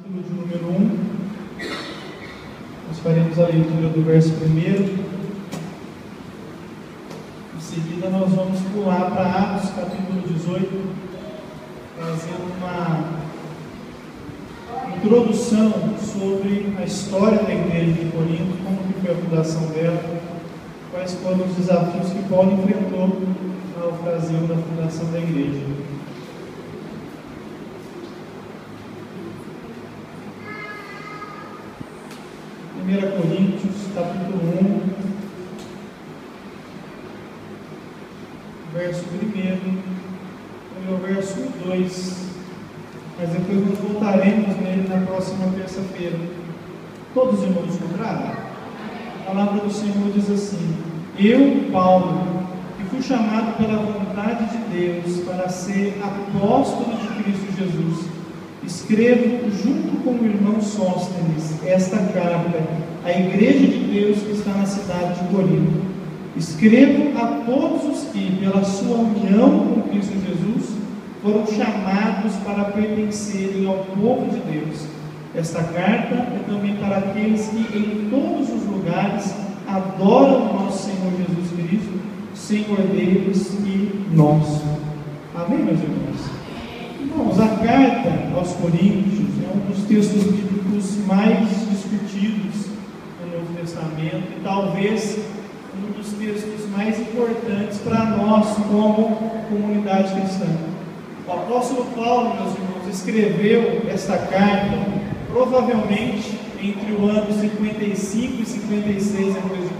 capítulo de número 1. Nós faremos a leitura do verso 1. Em seguida nós vamos pular para Atos, capítulo 18, fazendo uma introdução sobre a história da igreja de Corinto, como que foi a fundação dela, quais foram os desafios que Paulo enfrentou na ocasião da fundação da igreja. 1 Coríntios, capítulo 1, verso 1 e o verso 2, mas depois nós voltaremos nele na próxima terça-feira. Todos os irmãos encontraram? A palavra do Senhor diz assim: Eu, Paulo, que fui chamado pela vontade de Deus para ser apóstolo de Cristo Jesus, escrevo junto com o irmão Sóstenes esta carta à igreja de Deus que está na cidade de Corinto. Escrevo a todos os que, pela sua união com Cristo Jesus, foram chamados para pertencerem ao povo de Deus. Esta carta é também para aqueles que em todos os lugares adoram o nosso Senhor Jesus Cristo, Senhor deles e nosso. Amém, meus irmãos? Irmãos, a carta aos Coríntios é um dos textos bíblicos mais discutidos no Novo Testamento e talvez um dos textos mais importantes para nós como comunidade cristã. O apóstolo Paulo, meus irmãos, escreveu esta carta provavelmente entre o ano 55 e 56 a.C.,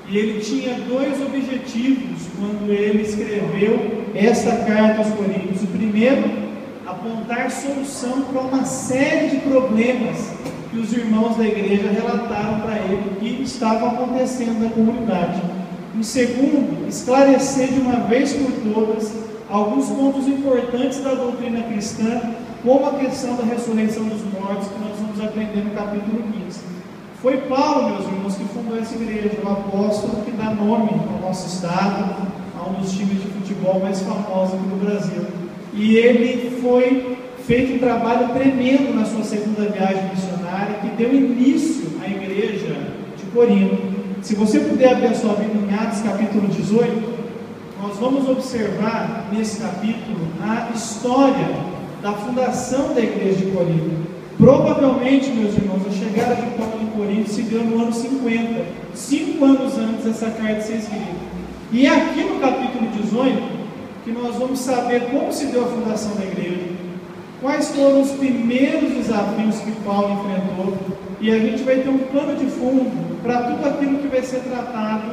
e ele tinha dois objetivos quando ele escreveu esta carta aos Coríntios. O primeiro, apontar solução para uma série de problemas que os irmãos da igreja relataram para ele que estavam acontecendo na comunidade. Em segundo, esclarecer de uma vez por todas alguns pontos importantes da doutrina cristã, como a questão da ressurreição dos mortos, que nós vamos aprender no capítulo 15. Foi Paulo, meus irmãos, que fundou essa igreja, o apóstolo que dá nome ao nosso estado, a um dos times de futebol mais famosos aqui no Brasil. E ele foi feito um trabalho tremendo na sua segunda viagem missionária, que deu início à igreja de Corinto. Se você puder abrir a sua Bíblia em Atos capítulo 18, nós vamos observar nesse capítulo a história da fundação da igreja de Corinto. Provavelmente, meus irmãos, a chegada de Paulo em Corinto se deu no ano 50, 5 anos antes dessa carta ser escrita. E é aqui no capítulo 18 que nós vamos saber como se deu a fundação da igreja, quais foram os primeiros desafios que Paulo enfrentou, e a gente vai ter um plano de fundo para tudo aquilo que vai ser tratado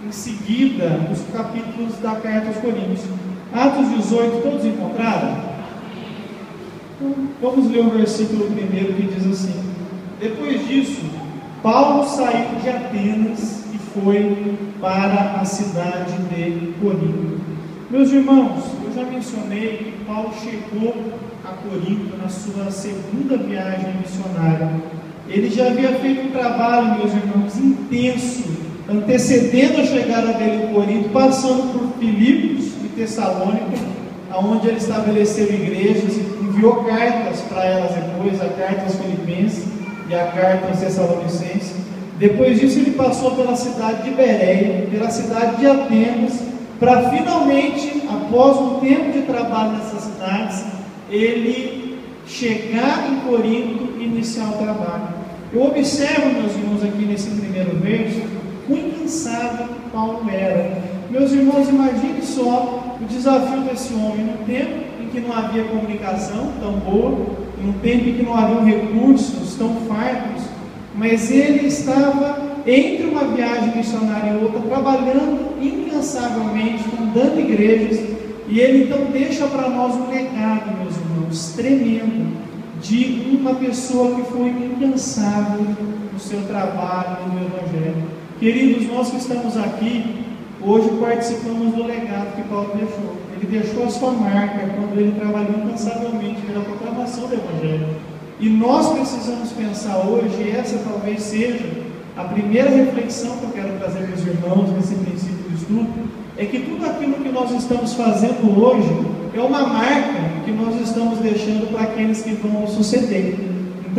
em seguida nos capítulos da carta aos Coríntios. Atos 18, todos encontraram? Vamos ler o versículo 1 que diz assim: Depois disso, Paulo saiu de Atenas e foi para a cidade de Corinto. Meus irmãos, eu já mencionei que Paulo chegou a Corinto na sua segunda viagem missionária. Ele já havia feito um trabalho, meus irmãos, intenso, antecedendo a chegada dele em Corinto, passando por Filipos e Tessalônica, onde ele estabeleceu igrejas e enviou cartas para elas depois, a carta aos Filipenses e a carta aos Tessalonicenses. Depois disso ele passou pela cidade de Bereia, pela cidade de Atenas, para finalmente, após um tempo de trabalho nessas cidades, ele chegar em Corinto e iniciar o trabalho. Eu observo, meus irmãos, aqui nesse primeiro verso, o incansável que Paulo era. Meus irmãos, imagine só o desafio desse homem no tempo em que não havia comunicação tão boa, em um tempo em que não haviam recursos tão fartos, mas ele estava entre uma viagem missionária e outra, trabalhando incansavelmente, fundando igrejas, e ele então deixa para nós um legado, meus irmãos, tremendo, de uma pessoa que foi incansável no seu trabalho no Evangelho. Queridos, nós que estamos aqui, hoje participamos do legado que Paulo deixou. Ele deixou a sua marca quando ele trabalhou incansavelmente pela proclamação do Evangelho. E nós precisamos pensar hoje, e essa talvez seja a primeira reflexão que eu quero trazer para os irmãos nesse princípio de estudo, é que tudo aquilo que nós estamos fazendo hoje é uma marca que nós estamos deixando para aqueles que vão nos suceder.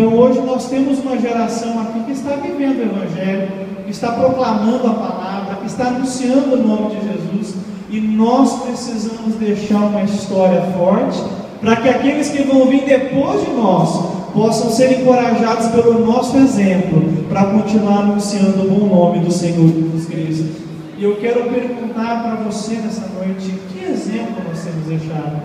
Então hoje nós temos uma geração aqui que está vivendo o Evangelho, que está proclamando a palavra, que está anunciando o nome de Jesus, e nós precisamos deixar uma história forte, para que aqueles que vão vir depois de nós possam ser encorajados pelo nosso exemplo, para continuar anunciando o bom nome do Senhor Jesus Cristo. E eu quero perguntar para você nessa noite, que exemplo nós temos deixado?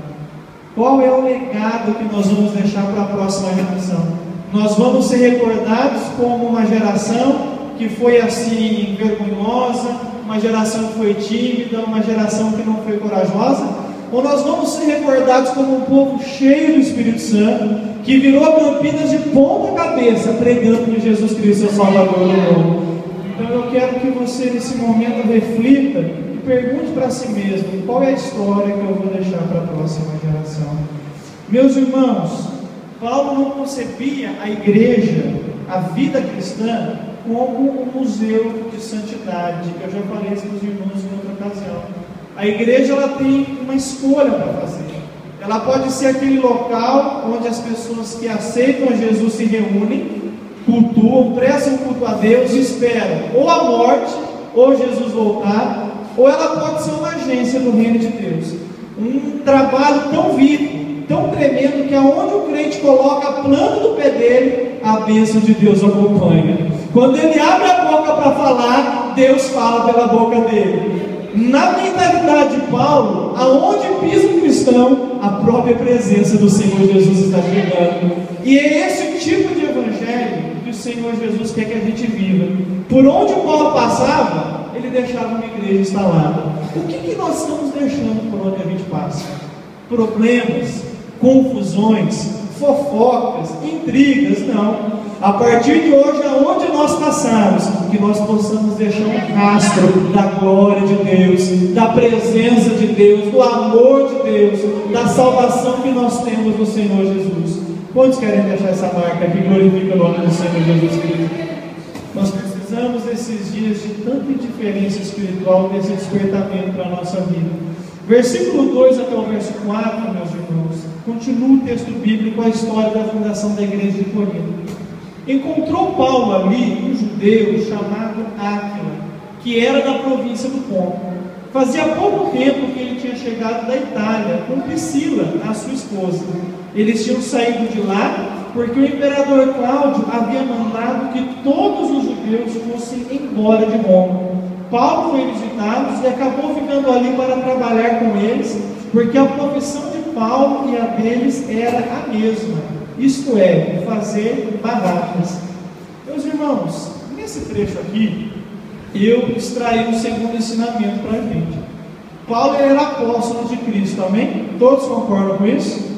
Qual é o legado que nós vamos deixar para a próxima geração? Nós vamos ser recordados como uma geração que foi assim vergonhosa, uma geração que foi tímida, uma geração que não foi corajosa? Ou nós vamos ser recordados como um povo cheio do Espírito Santo, que virou Campinas de ponta cabeça, pregando que Jesus Cristo é o Salvador do mundo? Então eu quero que você nesse momento reflita e pergunte para si mesmo, qual é a história que eu vou deixar para a próxima geração? Meus irmãos, Paulo não concebia a igreja, a vida cristã, como um museu de santidade. Eu já falei isso para os irmãos em outra ocasião. A igreja, ela tem uma escolha para fazer. Ela pode ser aquele local onde as pessoas que aceitam a Jesus se reúnem, cultuam, prestam culto a Deus e esperam ou a morte, ou Jesus voltar, ou ela pode ser uma agência do reino de Deus. Um trabalho tão vivo, tão tremendo, que aonde o crente coloca a planta do pé dele, a bênção de Deus acompanha. Quando ele abre a boca para falar, Deus fala pela boca dele. Na mentalidade de Paulo, aonde pisa um cristão, a própria presença do Senhor Jesus está chegando. E é esse tipo de evangelho que o Senhor Jesus quer que a gente viva. Por onde Paulo passava, ele deixava uma igreja instalada. O que nós estamos deixando por onde a gente passa? Problemas, confusões, fofocas, intrigas? Não. A partir de hoje, aonde nós passarmos, que nós possamos deixar um rastro da glória de Deus, da presença de Deus, do amor de Deus, da salvação que nós temos no Senhor Jesus. Quantos querem deixar essa marca que glorifica o nome do Senhor Jesus Cristo? Nós precisamos desses dias de tanta indiferença espiritual, desse despertamento para a nossa vida. Versículo 2 até o verso 4, meus irmãos, continua o texto bíblico, a história da fundação da igreja de Corinto. Encontrou Paulo ali um judeu chamado Áquila, que era da província do Ponto. Fazia pouco tempo que ele tinha chegado da Itália com Priscila, a sua esposa. Eles tinham saído de lá porque o imperador Cláudio havia mandado que todos os judeus fossem embora de Roma. Paulo foi visitá-los e acabou ficando ali para trabalhar com eles, porque a profissão de Paulo e a deles era a mesma. Isto é, fazer barracas. Meus irmãos, nesse trecho aqui, eu extraí um segundo ensinamento para a gente. Paulo era apóstolo de Cristo, amém? Todos concordam com isso?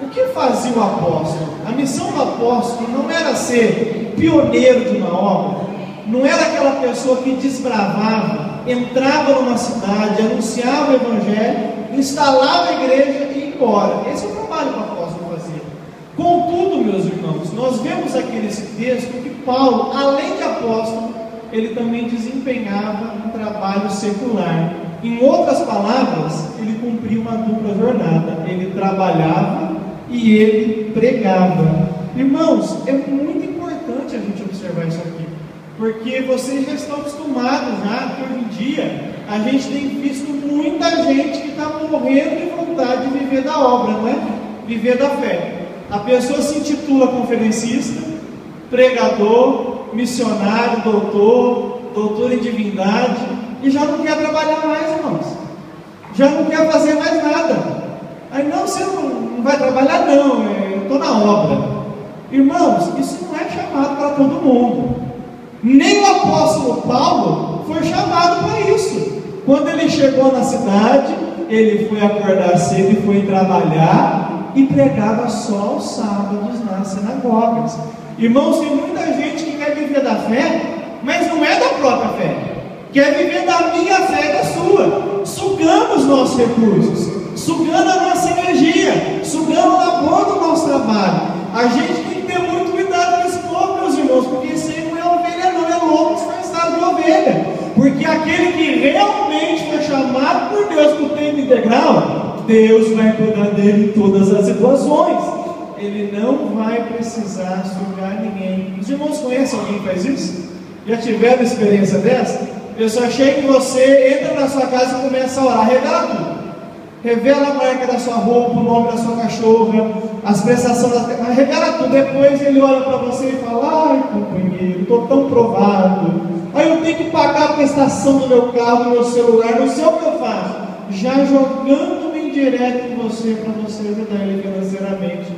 O que fazia o apóstolo? A missão do apóstolo não era ser pioneiro de uma obra, não era aquela pessoa que desbravava, entrava numa cidade, anunciava o evangelho, instalava a igreja e ia embora. Esse é o trabalho que o apóstolo fazia. Contudo, meus irmãos, nós vemos aqui nesse texto que Paulo, além de apóstolo, ele também desempenhava um trabalho secular. Em outras palavras, ele cumpria uma dupla jornada. Ele trabalhava e ele pregava. Irmãos, é muito importante a gente observar isso aqui, porque vocês já estão acostumados que hoje em dia a gente tem visto muita gente que está morrendo de vontade de viver da obra, não é? Viver da fé. A pessoa se intitula conferencista, pregador, missionário, doutor em divindade, e já não quer trabalhar mais, irmãos. Já não quer fazer mais nada. Aí, não, você não vai trabalhar, não, eu estou na obra. Irmãos, isso não é chamado para todo mundo. Nem o apóstolo Paulo foi chamado para isso. Quando ele chegou na cidade, ele foi acordar cedo e foi trabalhar, e pregava só aos sábados nas sinagogas. Irmãos, tem muita gente que quer viver da fé, mas não é da própria fé, quer viver da minha fé e da sua, sugando os nossos recursos, sugando a nossa energia, sugando o labor do nosso trabalho. A gente tem que ter muito cuidado com esse povo, meus irmãos, porque isso aí não é ovelha, não, é lobo disfarçado de ovelha. Porque aquele que realmente foi chamado por Deus para o tempo integral, Deus vai cuidar dele em todas as situações. ele não vai precisar sujar ninguém. Os irmãos conhecem alguém que faz isso? Já tiveram experiência dessa? A pessoa chega em você, entra na sua casa e começa a orar, revela tudo. Revela a marca da sua roupa, o nome da sua cachorra, as prestações da... revela tudo. Depois ele olha para você e fala: ai, companheiro, estou tão provado. Aí eu tenho que pagar a prestação do meu carro, do meu celular, não sei o que eu faço. Já jogando-me indireto em você, para você ajudar ele financeiramente.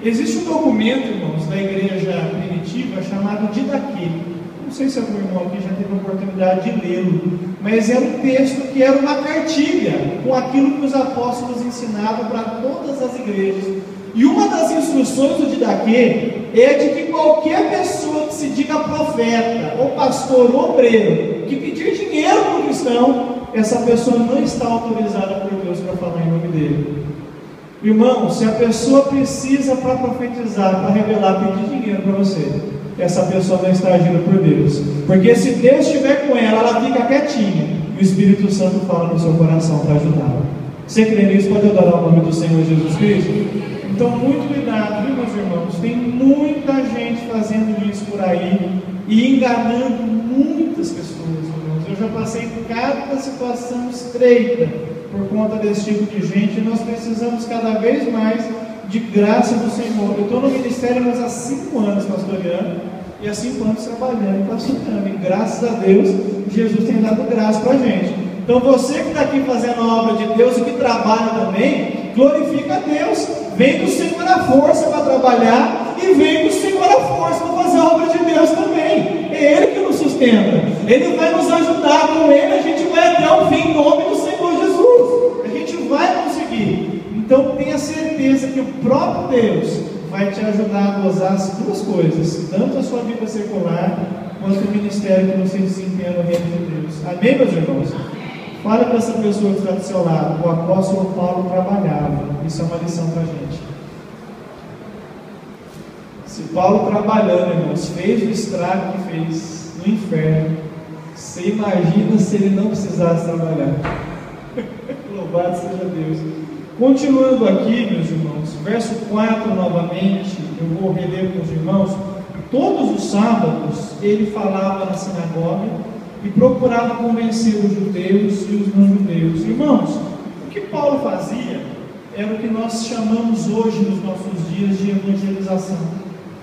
Existe um documento, irmãos, da igreja primitiva chamado Didaquê. Não sei se algum irmão aqui já teve a oportunidade de lê-lo, mas é um texto que era uma cartilha com aquilo que os apóstolos ensinavam para todas as igrejas. E uma das instruções do Didaquê é de que qualquer pessoa que se diga profeta, ou pastor, ou obreiro, que pedir dinheiro para o cristão, essa pessoa não está autorizada por Deus para falar em nome dele. Irmão, se a pessoa precisa para profetizar, para revelar, pedir dinheiro para você, essa pessoa não está agindo por Deus. Porque se Deus estiver com ela, ela fica quietinha, e o Espírito Santo fala no seu coração para ajudá-la. Você crê nisso? Pode adorar o nome do Senhor Jesus Cristo? Então, muito cuidado, viu, meus irmãos? Tem muita gente fazendo isso por aí e enganando muitas pessoas, irmãos. Eu já passei por cada situação estreita por conta desse tipo de gente, e nós precisamos cada vez mais de graça do Senhor. Eu estou no ministério mas há 5 anos pastoreando, e há 5 anos trabalhando e pastoreando, e graças a Deus, Jesus tem dado graça para a gente. Então você que está aqui fazendo a obra de Deus e que trabalha também, glorifica a Deus. Vem do Senhor a força para trabalhar, e vem do Senhor a força para fazer a obra de Deus também. É Ele que nos sustenta, Ele vai nos ajudar. Com Ele a gente vai até o fim, em nome do Senhor Jesus. A gente vai conseguir. Então tenha certeza que o próprio Deus vai te ajudar a gozar as duas coisas, tanto a sua vida secular quanto o ministério que você desempenha no reino de Deus. Amém, meus irmãos? Fala para essa pessoa que está do seu lado: o apóstolo Paulo trabalhava. Isso é uma lição para a gente. Se Paulo trabalhando, irmãos, fez o estrago que fez no inferno, você imagina se ele não precisasse trabalhar. Louvado seja Deus. Continuando aqui, meus irmãos, verso 4 novamente, eu vou reler com os irmãos. Todos os sábados ele falava na sinagoga e procurava convencer os judeus e os não-judeus. Irmãos, o que Paulo fazia era o que nós chamamos hoje nos nossos dias de evangelização.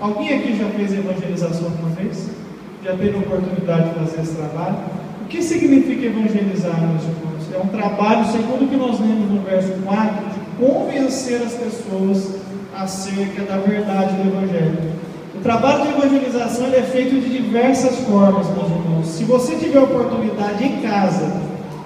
Alguém aqui já fez evangelização alguma vez? Já teve a oportunidade de fazer esse trabalho? O que significa evangelizar, meus irmãos? É um trabalho, segundo o que nós lemos no verso 4, de convencer as pessoas acerca da verdade do Evangelho. O trabalho de evangelização ele é feito de diversas formas, meus irmãos. Se você tiver a oportunidade em casa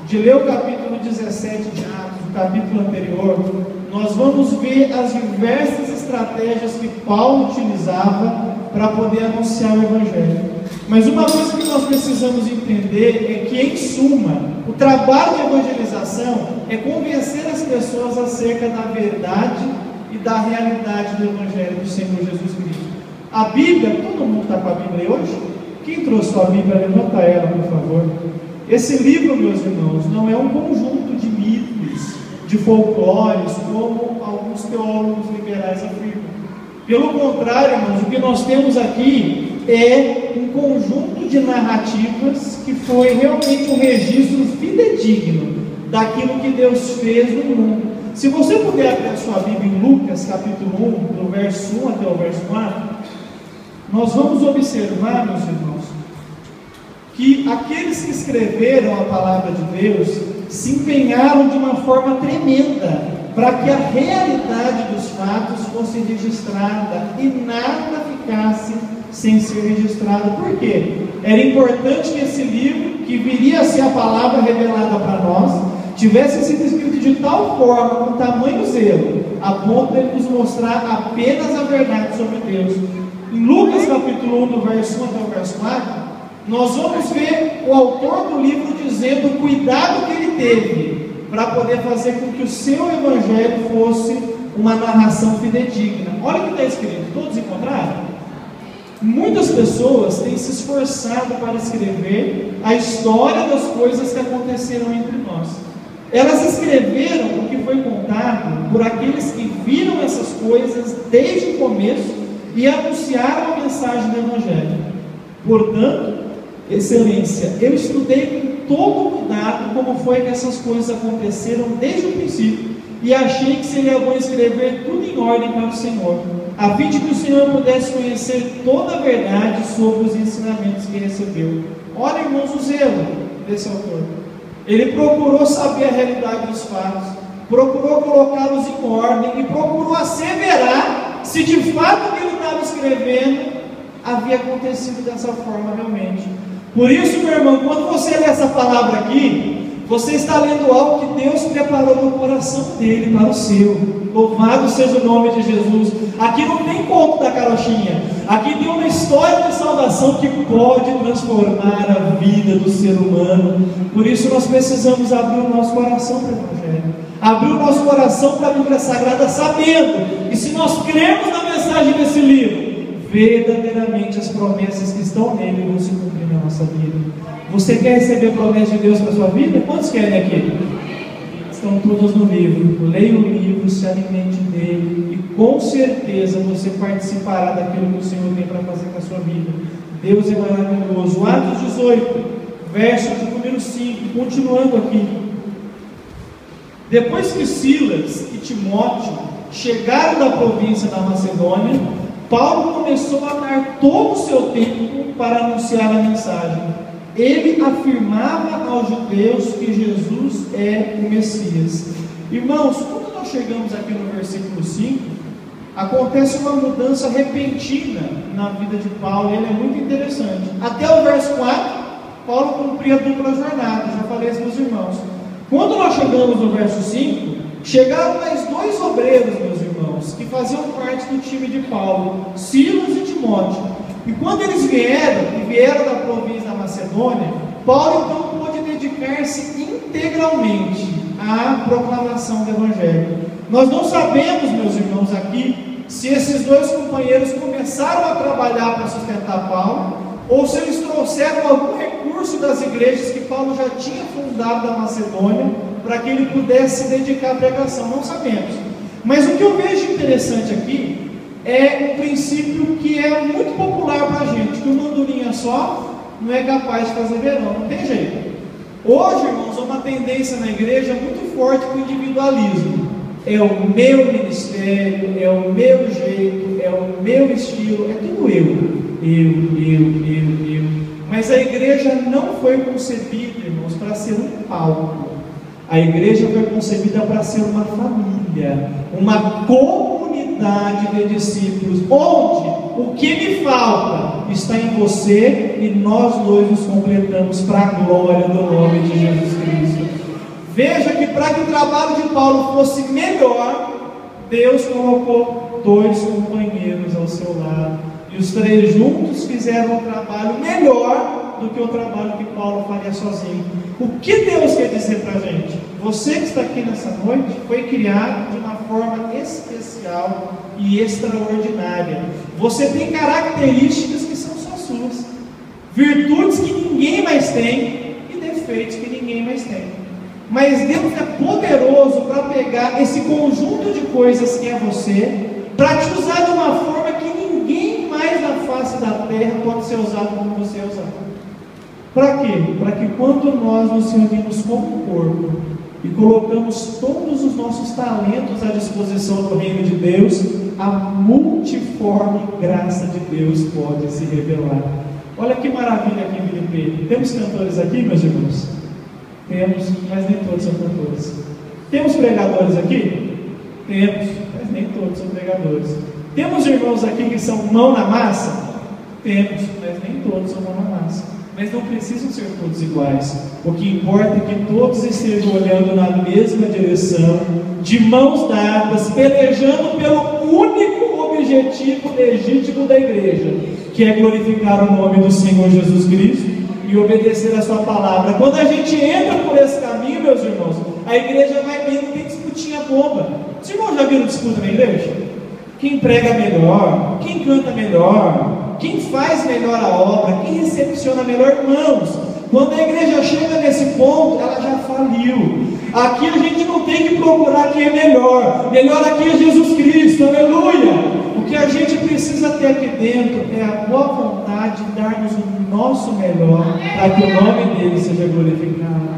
de ler o capítulo 17 de Atos, o capítulo anterior, nós vamos ver as diversas estratégias que Paulo utilizava para poder anunciar o Evangelho. Mas uma coisa que nós precisamos entender é que, em suma, o trabalho de evangelização é convencer as pessoas acerca da verdade e da realidade do Evangelho do Senhor Jesus Cristo. A Bíblia, todo mundo está com a Bíblia hoje? Quem trouxe sua Bíblia, levanta ela, por favor. Esse livro, meus irmãos, não é um conjunto de mitos, de folclores, como alguns teólogos liberais afirmam. Pelo contrário, irmãos, o que nós temos aqui é um conjunto de narrativas que foi realmente um registro fidedigno daquilo que Deus fez no mundo. Se você puder abrir a sua Bíblia em Lucas, capítulo 1, do verso 1 até o verso 4, nós vamos observar, meus irmãos, que aqueles que escreveram a palavra de Deus se empenharam de uma forma tremenda para que a realidade dos fatos fosse registrada e nada ficasse sem ser registrado. Por quê? Era importante que esse livro, que viria a ser a palavra revelada para nós, tivesse sido escrito de tal forma, com tamanho zelo, a ponto de ele nos mostrar apenas a verdade sobre Deus. Em Lucas capítulo 1, do verso 1 até o verso 4, nós vamos ver o autor do livro dizendo o cuidado que ele teve para poder fazer com que o seu evangelho fosse uma narração fidedigna. Olha o que está escrito, todos encontraram? Muitas pessoas têm se esforçado para escrever a história das coisas que aconteceram entre nós. Elas escreveram o que foi contado por aqueles que viram essas coisas desde o começo e anunciaram a mensagem do Evangelho. Portanto, Excelência, eu estudei com todo cuidado como foi que essas coisas aconteceram desde o princípio e achei que seria bom escrever tudo em ordem para o Senhor, a fim de que o Senhor pudesse conhecer toda a verdade sobre os ensinamentos que recebeu. Olha, irmãos, o zelo desse autor. Ele procurou saber a realidade dos fatos, procurou colocá-los em ordem e procurou asseverar se de fato o que ele estava escrevendo havia acontecido dessa forma realmente. Por isso, meu irmão, quando você lê essa palavra aqui, você está lendo algo que Deus preparou no coração dele para o seu. Louvado seja o nome de Jesus. Aqui não tem conto da carochinha, aqui tem uma história de salvação que pode transformar a vida do ser humano. Por isso nós precisamos abrir o nosso coração para o Evangelho, abrir o nosso coração para a Bíblia Sagrada, sabendo que se nós cremos na mensagem desse livro, verdadeiramente as promessas que estão nele vão se cumprir na nossa vida. Você quer receber a promessa de Deus para a sua vida? Quantos querem aqui? Estão todos no livro. Leia o livro, se alimente dele e com certeza você participará daquilo que o Senhor tem para fazer com a sua vida. Deus é maravilhoso. Atos 18, verso de número 5, continuando aqui. Depois que Silas e Timóteo chegaram da província da Macedônia, Paulo começou a dar todo o seu tempo para anunciar a mensagem. Ele afirmava aos judeus que Jesus é o Messias. Irmãos, quando nós chegamos aqui no versículo 5, acontece uma mudança repentina na vida de Paulo, e ele é muito interessante. Até o verso 4, Paulo cumpria a dupla jornada, já falei isso para os irmãos. Quando nós chegamos no verso 5, chegaram mais dois obreiros, meus irmãos, que faziam parte do time de Paulo, Silas e Timóteo. E quando eles vieram da província da Macedônia, Paulo então pôde dedicar-se integralmente à proclamação do Evangelho. Nós não sabemos, meus irmãos, aqui, se esses dois companheiros começaram a trabalhar para sustentar Paulo, ou se eles trouxeram algum recurso das igrejas que Paulo já tinha fundado da Macedônia, para que ele pudesse se dedicar à pregação. Não sabemos. Mas o que eu vejo interessante aqui é um princípio que é muito popular para a gente, que uma andorinha só não é capaz de fazer verão, não tem jeito. Hoje, irmãos, há uma tendência na igreja muito forte para o individualismo. É o meu ministério, é o meu jeito, é o meu estilo, é tudo eu. Mas a igreja não foi concebida, irmãos, para ser um palco. A igreja foi concebida para ser uma família, uma comunidade de discípulos, onde o que me falta está em você e nós dois nos completamos para a glória do nome de Jesus Cristo. Veja que para que o trabalho de Paulo fosse melhor, Deus colocou dois companheiros ao seu lado, e os três juntos fizeram um trabalho melhor do que o trabalho que Paulo faria sozinho. O que Deus quer dizer para a gente? Você que está aqui nessa noite foi criado de uma forma especial e extraordinária. Você tem características que são só suas, virtudes que ninguém mais tem e defeitos que ninguém mais tem. Mas Deus é poderoso para pegar esse conjunto de coisas que é você, para te usar de uma forma que ninguém mais na face da terra pode ser usado como você é usado. Para quê? Para que quando nós nos reunimos como corpo e colocamos todos os nossos talentos à disposição do reino de Deus, a multiforme graça de Deus pode se revelar. Olha que maravilha aqui em Filipe. Temos cantores aqui, meus irmãos? Temos, mas nem todos são cantores. Temos pregadores aqui? Temos, mas nem todos são pregadores. Temos irmãos aqui que são mão na massa? Temos, mas nem todos são mão na massa. Mas não precisam ser todos iguais. O que importa é que todos estejam olhando na mesma direção, de mãos dadas, pelejando pelo único objetivo legítimo da igreja, que é glorificar o nome do Senhor Jesus Cristo e obedecer a sua palavra. Quando a gente entra por esse caminho, meus irmãos, a igreja vai bem, não tem disputinha boba. Os irmãos já viram disputa na igreja? Quem prega melhor, quem canta melhor, quem faz melhor a obra, quem recepciona melhor, irmãos. Quando a igreja chega nesse ponto, ela já faliu. Aqui a gente não tem que procurar quem é melhor. Melhor aqui é Jesus Cristo, aleluia. O que a gente precisa ter aqui dentro é a boa vontade de darmos o nosso melhor para que o nome dele seja glorificado.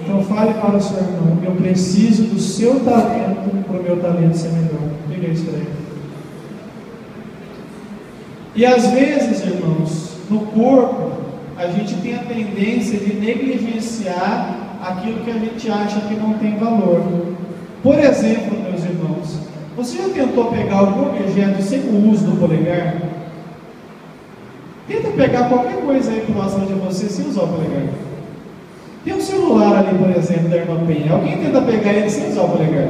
Então fale para o seu irmão: eu preciso do seu talento para o meu talento ser melhor. Diga isso para ele. E às vezes, irmãos, no corpo, a gente tem a tendência de negligenciar aquilo que a gente acha que não tem valor. Por exemplo, meus irmãos, você já tentou pegar algum objeto sem o uso do polegar? Tenta pegar qualquer coisa aí próxima de você sem usar o polegar. Tem um celular ali, por exemplo, da irmã Penha. Alguém tenta pegar ele sem usar o polegar?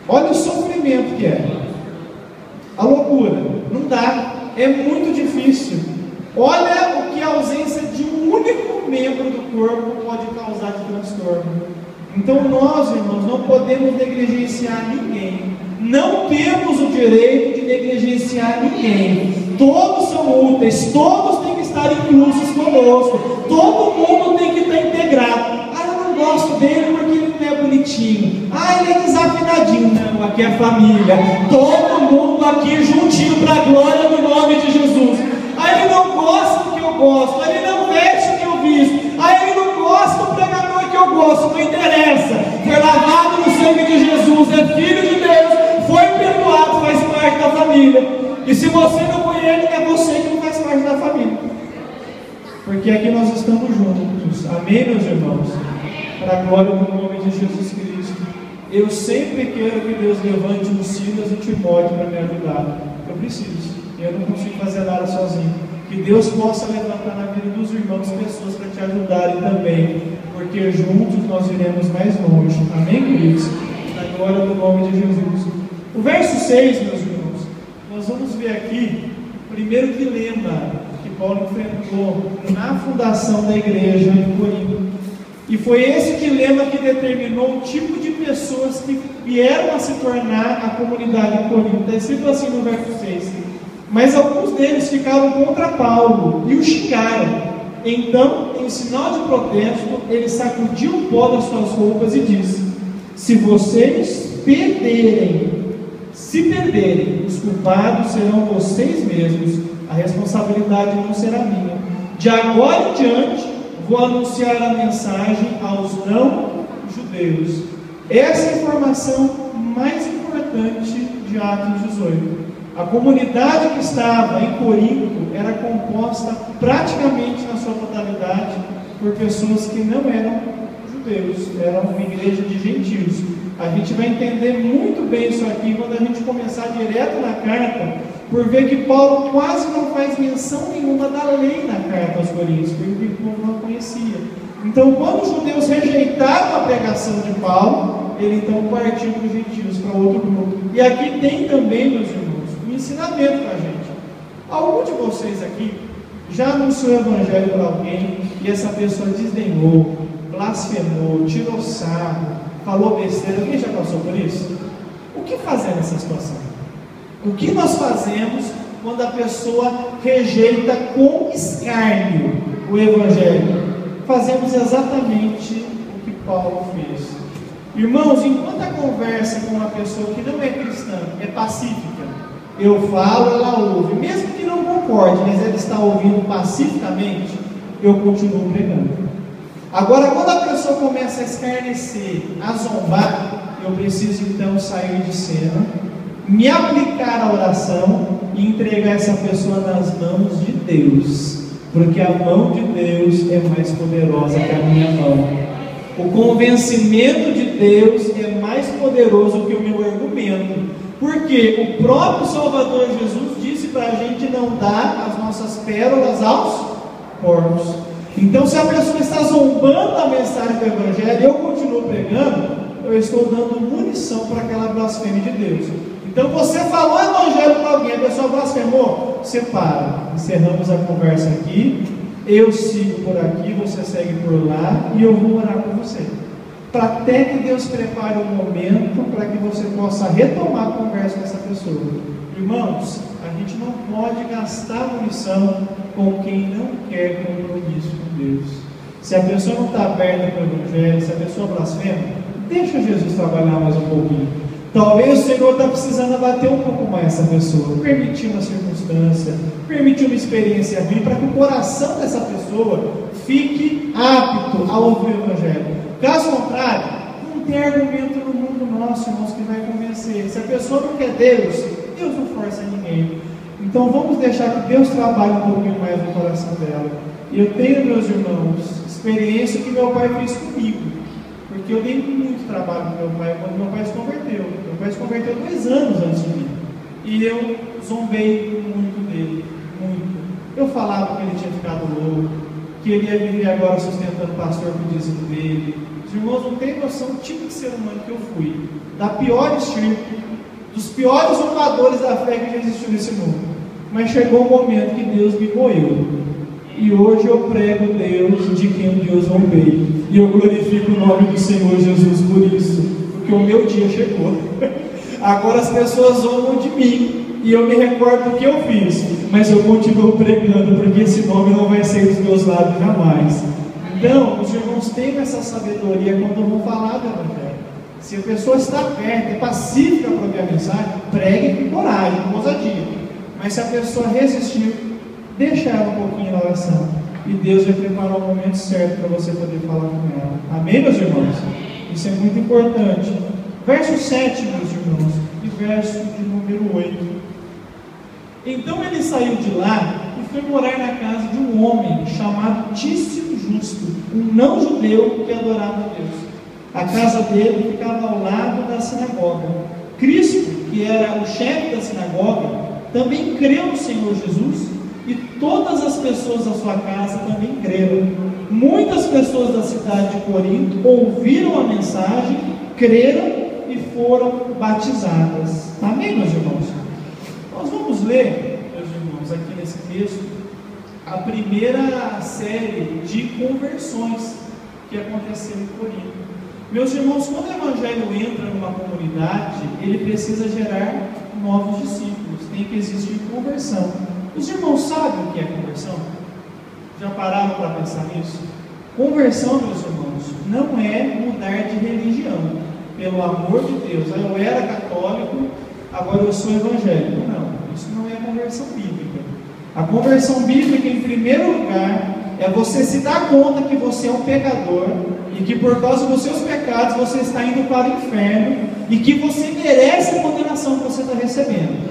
Olha o sofrimento que é. A loucura. Não dá. É muito difícil. Olha o que a ausência de um único membro do corpo pode causar de transtorno. Então nós, irmãos, não podemos negligenciar ninguém. Não temos o direito de negligenciar ninguém. Todos são úteis, todos têm que estar inclusos conosco. Todo mundo tem que estar integrado. Ah, eu não gosto dele porque ele não é bonitinho. Ah, ele é desafinadinho. Não, aqui é família. Todo mundo aqui juntinho para a glória do nome de Jesus. Ah, ele não gosta do que eu gosto. Ah, ele não veste o que eu visto. Ah, ele não gosta do pregador que eu gosto. Não interessa. Foi lavado no sangue de Jesus. É filho de Deus. Foi perdoado. Faz parte da família. E se você não foi ele, é você que não faz parte da família. Porque aqui nós estamos juntos. Amém, meus irmãos? Para a glória do nome de Jesus Cristo. Eu sempre quero que Deus levante o Silas e o Timóteo para me ajudar. Eu preciso. Eu não consigo fazer nada sozinho. Que Deus possa levantar na vida dos irmãos pessoas para te ajudarem também. Porque juntos nós iremos mais longe. Amém, queridos? Na glória do nome de Jesus. O verso 6, meus irmãos. Nós vamos ver aqui o primeiro dilema que Paulo enfrentou na fundação da igreja em Corinto. E foi esse dilema que determinou o tipo de pessoas que vieram a se tornar a comunidade em Corinto. Está escrito assim no verso 6. Mas alguns deles ficaram contra Paulo e o xingaram. Então, em sinal de protesto, ele sacudiu o pó das suas roupas e disse: se vocês se perderem, os culpados serão vocês mesmos, a responsabilidade não será minha. De agora em diante, vou anunciar a mensagem aos não-judeus. Essa é a informação mais importante de Atos 18. A comunidade que estava em Corinto era composta praticamente na sua totalidade por pessoas que não eram judeus, era uma igreja de gentios. A gente vai entender muito bem isso aqui quando a gente começar direto na carta, por ver que Paulo quase não faz menção nenhuma da lei na carta aos Coríntios, porque o povo não conhecia. Então, quando os judeus rejeitaram a pregação de Paulo, ele então partiu para os gentios, para outro grupo. E aqui tem também, meus irmãos, um ensinamento para a gente. Algum de vocês aqui já anunciou o evangelho para alguém e essa pessoa desdenhou, blasfemou, tirou sarro, falou besteira? Alguém já passou por isso? O que fazer nessa situação? O que nós fazemos quando a pessoa rejeita com escárnio o evangelho? Fazemos exatamente o que Paulo fez. Irmãos, enquanto a conversa com uma pessoa que não é cristã é pacífica, eu falo, ela ouve, mesmo que não concorde, mas ela está ouvindo pacificamente, eu continuo pregando. Agora, quando a pessoa começa a escarnecer, a zombar, eu preciso então sair de cena, me aplicar a oração e entregar essa pessoa nas mãos de Deus, porque a mão de Deus é mais poderosa que a minha mão. O convencimento de Deus é mais poderoso que o meu argumento, porque o próprio Salvador Jesus disse para a gente não dar as nossas pérolas aos porcos. Então, se a pessoa está zombando a mensagem do Evangelho e eu continuo pregando, eu estou dando munição para aquela blasfêmia de Deus. Então, você falou o Evangelho para alguém, a pessoa blasfemou, você para, encerramos a conversa aqui, eu sigo por aqui, você segue por lá e eu vou orar por você. Para até que Deus prepare um momento para que você possa retomar a conversa com essa pessoa. Irmãos, a gente não pode gastar munição com quem não quer compromisso com Deus. Se a pessoa não está aberta para o Evangelho, se a pessoa blasfema, deixa Jesus trabalhar mais um pouquinho. Talvez o Senhor está precisando abater um pouco mais essa pessoa, permitir uma circunstância, permitir uma experiência ruim, para que o coração dessa pessoa fique apto a ouvir o Evangelho. Caso contrário, não tem argumento no mundo nosso, irmãos, que vai convencer. Se a pessoa não quer Deus, Deus não força ninguém. Então vamos deixar que Deus trabalhe um pouquinho mais no coração dela. E eu tenho, meus irmãos, experiência que meu pai fez comigo, porque eu dei muito trabalho com meu pai quando meu pai se converteu. Meu pai se converteu 2 anos antes de mim, e eu zombei muito dele, muito. Eu falava que ele tinha ficado louco, que ele ia viver agora sustentando o pastor com o dízimo dele. Os irmãos não têm noção do tipo de ser humano que eu fui, da pior estirpe, dos piores zombadores da fé que já existiu nesse mundo. Mas chegou um momento que Deus me moeu. E hoje eu prego Deus de quem Deus zombei. E eu glorifico o nome do Senhor Jesus por isso. Porque o meu dia chegou. Agora as pessoas zombam de mim. E eu me recordo do que eu fiz. Mas eu continuo pregando, porque esse nome não vai sair dos meus lábios jamais. Então, os irmãos tenham essa sabedoria quando vão falar do Evangelho. Se a pessoa está perto, é pacífica para ouvir a mensagem, pregue com coragem, com ousadia. Mas se a pessoa resistir, deixa ela um pouquinho na oração, e Deus vai preparar o momento certo para você poder falar com ela. Amém, meus irmãos? Isso é muito importante. Verso 7, meus irmãos, e verso de número 8. Então ele saiu de lá e foi morar na casa de um homem chamado Tício Justo, um não-judeu que adorava a Deus. A casa dele ficava ao lado da sinagoga. Cristo, que era o chefe da sinagoga, também creu no Senhor Jesus, e todas as pessoas da sua casa também creram. Muitas pessoas da cidade de Corinto ouviram a mensagem, creram e foram batizadas. Amém, meus irmãos? Nós vamos ler, meus irmãos, aqui nesse texto, a primeira série de conversões que aconteceu em Corinto. Meus irmãos, quando o Evangelho entra numa comunidade, ele precisa gerar novos discípulos, tem que existir conversão. Os irmãos sabem o que é conversão? Já pararam para pensar nisso? Conversão, meus irmãos, não é mudar de religião, pelo amor de Deus. Eu era católico, agora eu sou evangélico. Não, isso não é conversão bíblica. A conversão bíblica, em primeiro lugar, é você se dar conta que você é um pecador e que por causa dos seus pecados você está indo para o inferno e que você merece a condenação que você está recebendo.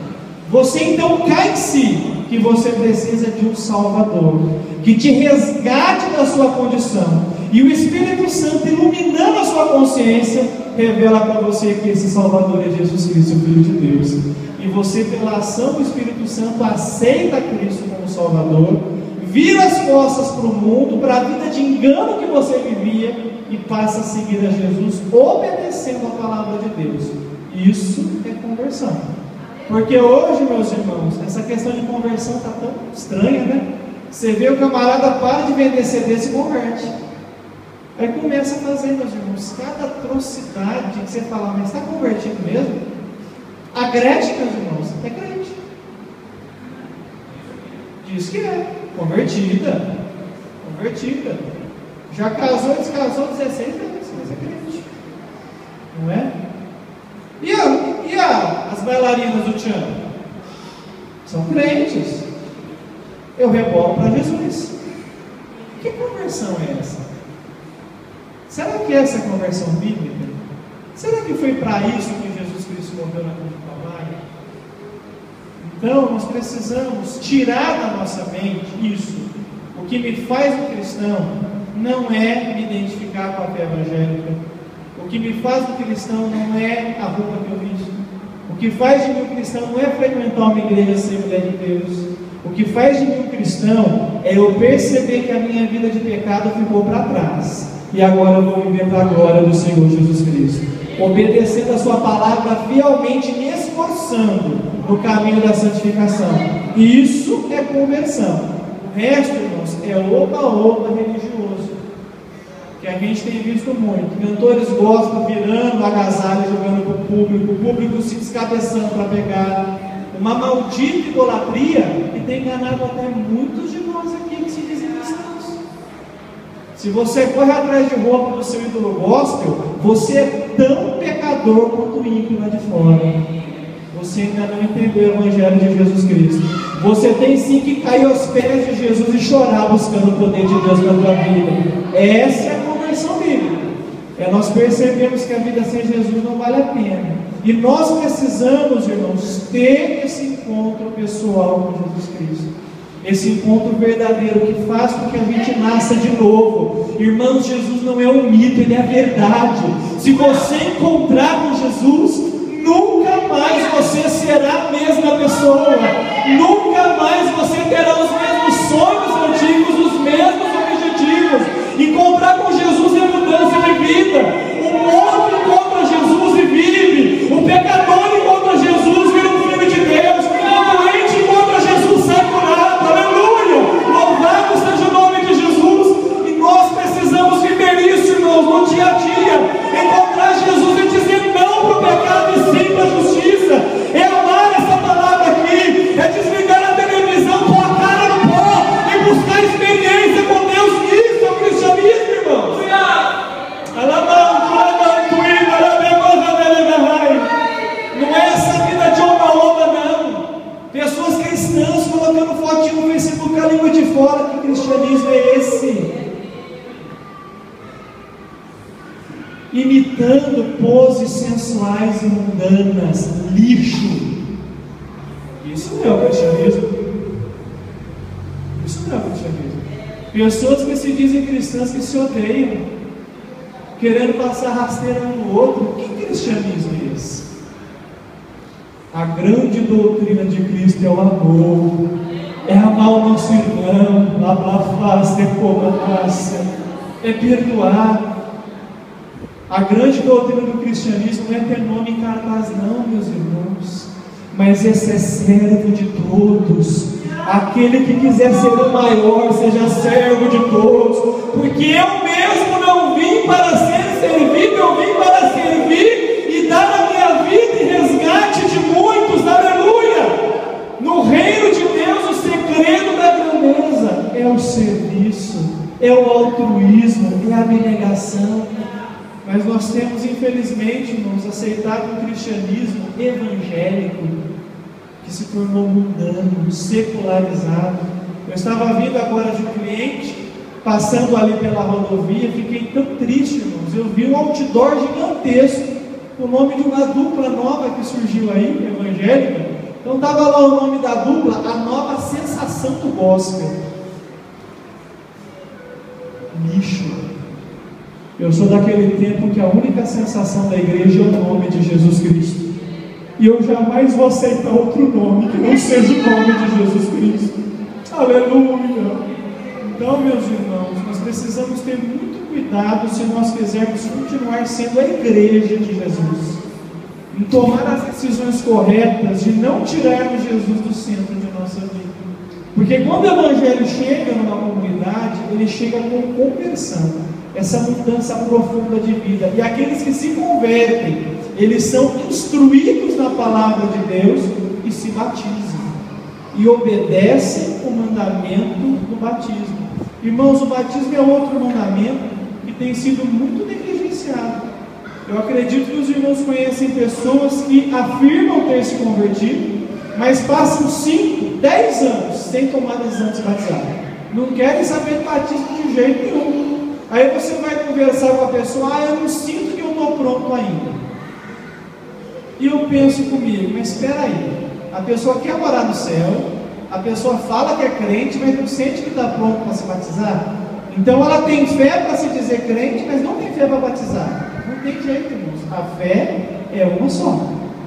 Você então cai em si que você precisa de um Salvador, que te resgate da sua condição, e o Espírito Santo, iluminando a sua consciência, revela para você que esse Salvador é Jesus Cristo, o Filho de Deus, e você, pela ação do Espírito Santo, aceita Cristo como Salvador, vira as costas para o mundo, para a vida de engano que você vivia, e passa a seguir a Jesus, obedecendo a palavra de Deus. Isso é conversão. Porque hoje, meus irmãos, essa questão de conversão está tão estranha, né? Você vê o camarada para de vender CD e se converte. Aí começa a fazer, meus irmãos, cada atrocidade que você fala, mas está convertido mesmo? A Gretchen, meus irmãos, é crente. Diz que é convertida. Convertida. Já casou e descasou 16 vezes, mas é crente. Não é? E as bailarinas do Tchan? São crentes. Eu rebolo para Jesus. Que conversão é essa? Será que essa é a conversão bíblica? Será que foi para isso que Jesus Cristo morreu na cruz do Calvário? Então, nós precisamos tirar da nossa mente isso. O que me faz um cristão não é me identificar com a fé evangélica. O que me faz um cristão não é a roupa que eu visto. O que faz de mim um cristão não é frequentar uma igreja ser mulher de Deus. O que faz de mim um cristão é eu perceber que a minha vida de pecado ficou para trás. E agora eu vou viver para a glória do Senhor Jesus Cristo, obedecendo a sua palavra fielmente, me esforçando no caminho da santificação. E isso é conversão. O resto, irmãos, é oba-oba religioso, que a gente tem visto muito. Cantores gostam virando agasalho, jogando para o público se descabeçando para pegar. Uma maldita idolatria que tem enganado até muitos de nós aqui que se dizem cristãos. Se você corre atrás de roupa do seu ídolo gospel, você é tão pecador quanto o ímpio lá de fora. Você ainda não entendeu o Evangelho de Jesus Cristo. Você tem sim que cair aos pés de Jesus e chorar buscando o poder de Deus na tua vida. Essa é a conversão bíblica. Nós percebemos que a vida sem Jesus não vale a pena. E nós precisamos, irmãos, ter esse encontro pessoal com Jesus Cristo. Esse encontro verdadeiro que faz com que a gente nasça de novo. Irmãos, Jesus não é um mito, Ele é a verdade. Se você encontrar com Jesus, nunca mais você será a mesma pessoa. Nunca mais você terá os mesmos sonhos antigos, os mesmos objetivos. Encontrar com Jesus é mudança de vida. O morto encontra Jesus e vive. O pecador encontra Jesus, vira um filho de Deus. O doente encontra Jesus, sai curado. Aleluia! Louvado seja o nome de Jesus. E nós precisamos viver isso, irmãos, no dia a dia. Encontrar Jesus e dizer não para o pecado e sim para a justiça. É amar essa palavra aqui. É desligar a televisão, pôr a cara no pó e buscar experiência com Deus. Isso é o cristianismo, irmãos. Não é essa vida de oba-oba, não. Pessoas cristãs colocando fotinho no Facebook com a língua de fora. Que cristianismo é esse? Imitando poses sensuais e mundanas, lixo. Isso não é o cristianismo. Isso não é o cristianismo. Pessoas que se dizem cristãs que se odeiam, querendo passar rasteira um no outro. Que cristianismo é esse? A grande doutrina de Cristo é o amor, é amar o nosso irmão, é perdoar. A grande doutrina do cristianismo não é ter nome em cartaz, não, meus irmãos, mas esse é servo de todos. Aquele que quiser ser o maior, seja servo de todos, porque eu mesmo não vim para ser servido, eu vim para servir e dar a minha vida em resgate de muitos. Aleluia! No reino de Deus, o segredo da grandeza é o serviço, é o altruísmo, é a abnegação. Mas nós temos, infelizmente, irmãos, aceitado um cristianismo evangélico que se tornou mundano, secularizado. Eu estava vindo agora de um cliente, passando ali pela rodovia, fiquei tão triste, irmãos. Eu vi um outdoor gigantesco, o nome de uma dupla nova que surgiu aí, evangélica. Então estava lá o nome da dupla, a nova sensação do gospel. Lixo. Eu sou daquele tempo que a única sensação da igreja é o nome de Jesus Cristo. E eu jamais vou aceitar outro nome que não seja o nome de Jesus Cristo. Aleluia! Então, meus irmãos, nós precisamos ter muito cuidado se nós quisermos continuar sendo a igreja de Jesus, em tomar as decisões corretas de não tirarmos Jesus do centro de nossa vida. Porque quando o Evangelho chega numa comunidade, ele chega com conversão, essa mudança profunda de vida. E aqueles que se convertem, eles são instruídos na palavra de Deus e se batizam, e obedecem o mandamento do batismo. Irmãos, o batismo é outro mandamento que tem sido muito negligenciado. Eu acredito que os irmãos conhecem pessoas que afirmam ter se convertido, mas passam 5, 10 anos sem tomar decisão de se batizar. Não querem saber de batismo de jeito nenhum. Aí você vai conversar com a pessoa: eu não sinto que eu estou pronto ainda. E eu penso comigo: mas espera aí, a pessoa quer morar no céu, a pessoa fala que é crente, mas não sente que está pronto para se batizar. Então ela tem fé para se dizer crente, mas não tem fé para batizar. Não tem jeito, irmãos. A fé é uma só.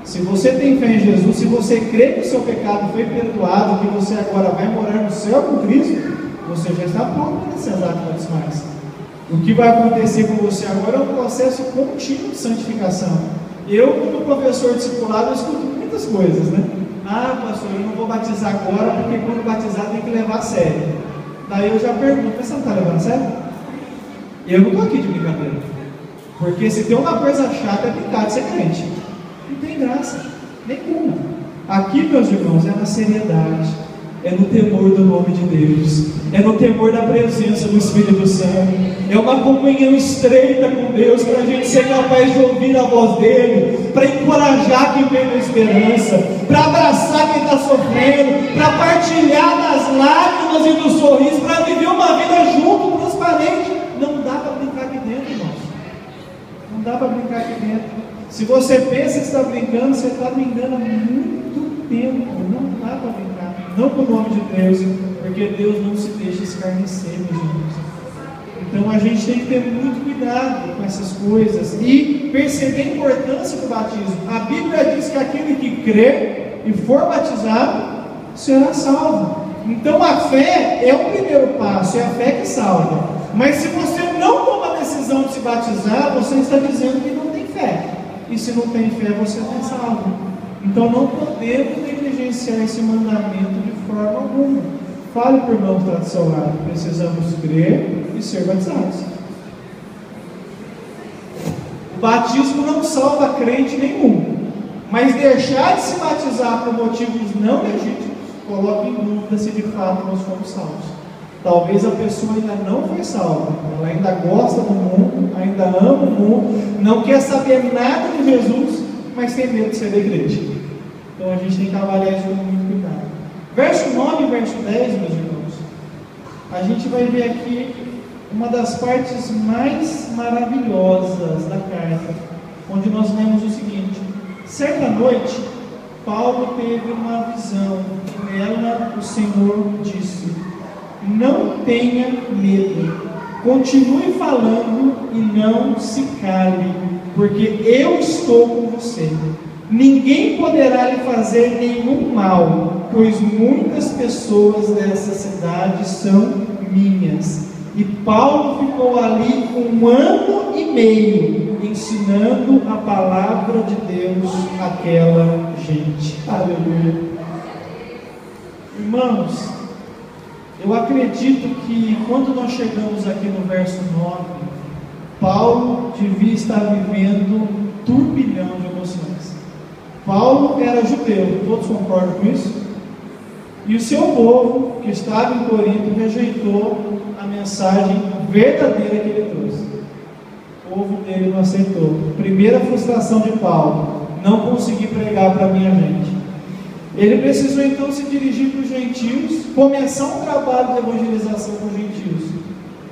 Se você tem fé em Jesus, se você crê que o seu pecado foi perdoado, que você agora vai morar no céu com Cristo, você já está pronto para esse exato batismo. O que vai acontecer com você agora é um processo contínuo de santificação. Eu, como professor discipulado, eu escuto muitas coisas, né? Pastor, eu não vou batizar agora, porque quando batizar tem que levar a sério. Daí eu já pergunto: mas você não está levando a sério? Eu não estou aqui de brincadeira. Porque se tem uma coisa chata é brincar de ser crente. Não tem graça nenhuma. Aqui, meus irmãos, é na seriedade. É no temor do nome de Deus, é no temor da presença do Espírito Santo, é uma comunhão estreita com Deus, para a gente ser capaz de ouvir a voz dEle, para encorajar quem vem na esperança, para abraçar quem está sofrendo, para partilhar das lágrimas e do sorriso, para viver uma vida junto, transparente. Não dá para brincar aqui dentro, irmãos. Não dá para brincar aqui dentro. Se você pensa que está brincando, você está brincando há muito tempo. Não dá para brincar. Não com o nome de Deus, porque Deus não se deixa escarnecer, meus irmãos. Então a gente tem que ter muito cuidado com essas coisas e perceber a importância do batismo. A Bíblia diz que aquele que crê e for batizado será salvo. Então a fé é o primeiro passo, é a fé que salva. Mas se você não toma a decisão de se batizar, você está dizendo que não tem fé. E se não tem fé, você não é salvo. Então não podemos negligenciar esse mandamento de forma alguma. Fale para o irmão que está do seu lado. Precisamos crer e ser batizados. O batismo não salva crente nenhum, mas deixar de se batizar por motivos não legítimos coloca em dúvida se de fato nós fomos salvos. Talvez a pessoa ainda não foi salva, ela ainda gosta do mundo, ainda ama o mundo, não quer saber nada de Jesus, mas tem medo de ser da igreja. Então a gente tem que avaliar isso com muito cuidado. Verso 9 e verso 10, meus irmãos, a gente vai ver aqui uma das partes mais maravilhosas da carta, onde nós lemos o seguinte: certa noite, Paulo teve uma visão, e nela o Senhor disse: não tenha medo, continue falando e não se cale, porque eu estou com você. Ninguém poderá lhe fazer nenhum mal, pois muitas pessoas dessa cidade são minhas. E Paulo ficou ali 1 ano e meio, ensinando a palavra de Deus àquela gente. Aleluia. Irmãos, eu acredito que quando nós chegamos aqui no verso 9, Paulo devia estar vivendo um turbilhão de emoções. Paulo era judeu, todos concordam com isso? E o seu povo, que estava em Corinto, rejeitou a mensagem verdadeira que ele trouxe. O povo dele não aceitou. Primeira frustração de Paulo: não consegui pregar para a minha gente. Ele precisou então se dirigir para os gentios, começar um trabalho de evangelização com os gentios.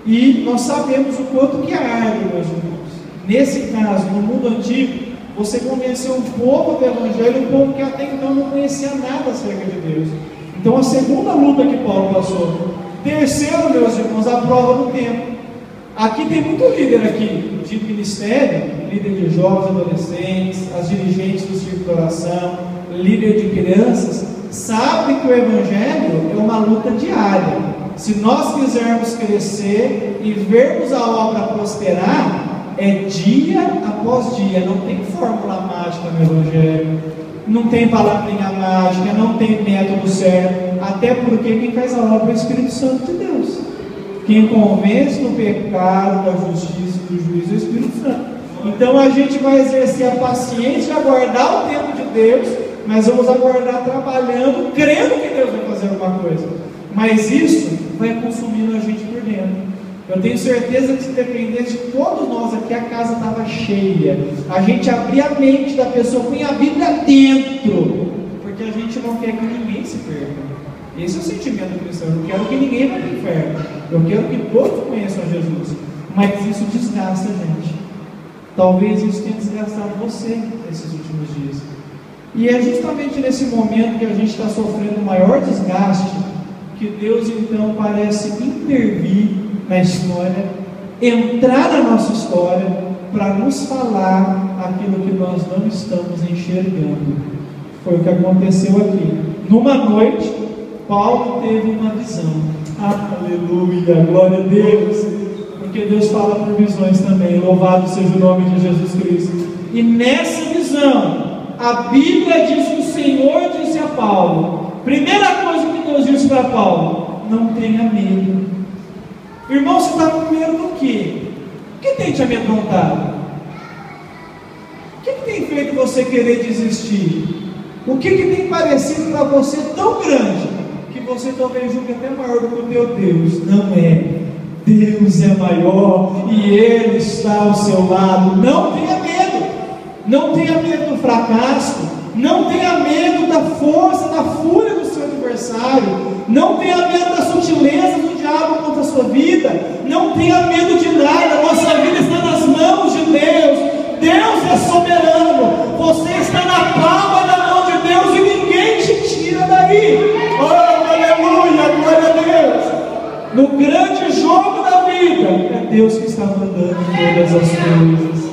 E nós sabemos o quanto que é árduo, meus irmãos. Nesse caso, no mundo antigo, você convenceu um povo do evangelho, um povo que até então não conhecia nada acerca de Deus. Então a segunda luta que Paulo passou. Terceiro, meus irmãos, a prova do tempo. Aqui tem muito líder aqui de ministério, líder de jovens, adolescentes, as dirigentes do círculo de oração, líder de crianças, sabe que o evangelho é uma luta diária. Se nós quisermos crescer e vermos a obra prosperar, é dia após dia. Não tem fórmula mágica no evangelho, não tem palavrinha mágica, não tem método certo, até porque quem faz a obra é o Espírito Santo de Deus. Quem convence do pecado, da justiça e do juízo é o Espírito Santo. Então a gente vai exercer a paciência, aguardar o tempo de Deus, mas vamos aguardar trabalhando, crendo que Deus vai fazer alguma coisa. Mas isso vai consumindo a gente por dentro. Eu tenho certeza que se dependesse de todos nós aqui, a casa estava cheia. A gente abria a mente da pessoa, punha a Bíblia dentro, porque a gente não quer que ninguém se perca. Esse é o sentimento cristão. Eu não quero que ninguém vá para o inferno. Eu quero que todos conheçam Jesus. Mas isso desgasta a gente. Talvez isso tenha desgastado você nesses últimos dias. E é justamente nesse momento que a gente está sofrendo o maior desgaste, que Deus então parece intervir na história, entrar na nossa história, para nos falar aquilo que nós não estamos enxergando. Foi o que aconteceu aqui. Numa noite, Paulo teve uma visão. Aleluia, glória a Deus, porque Deus fala por visões também. Louvado seja o nome de Jesus Cristo. E nessa visão, a Bíblia diz que o Senhor disse a Paulo, primeira coisa que Deus disse para Paulo: não tenha medo. Irmão, você está com medo do quê? O que tem te amedrontado? O que tem feito você querer desistir? O que tem parecido para você tão grande que você talvez julgue até maior do que o teu Deus. Não é. Deus é maior e Ele está ao seu lado. Não tenha medo. Não tenha medo do fracasso. Não tenha medo da força, da fúria do seu adversário. Não tenha medo da sutileza do diabo contra a sua vida. Não tenha medo de nada. Nossa vida está nas mãos de Deus. Deus é soberano. Você está na palma da mão de Deus e ninguém te tira daí. Oh, aleluia, glória a Deus. No grande jogo da vida, é Deus que está mandando todas as coisas.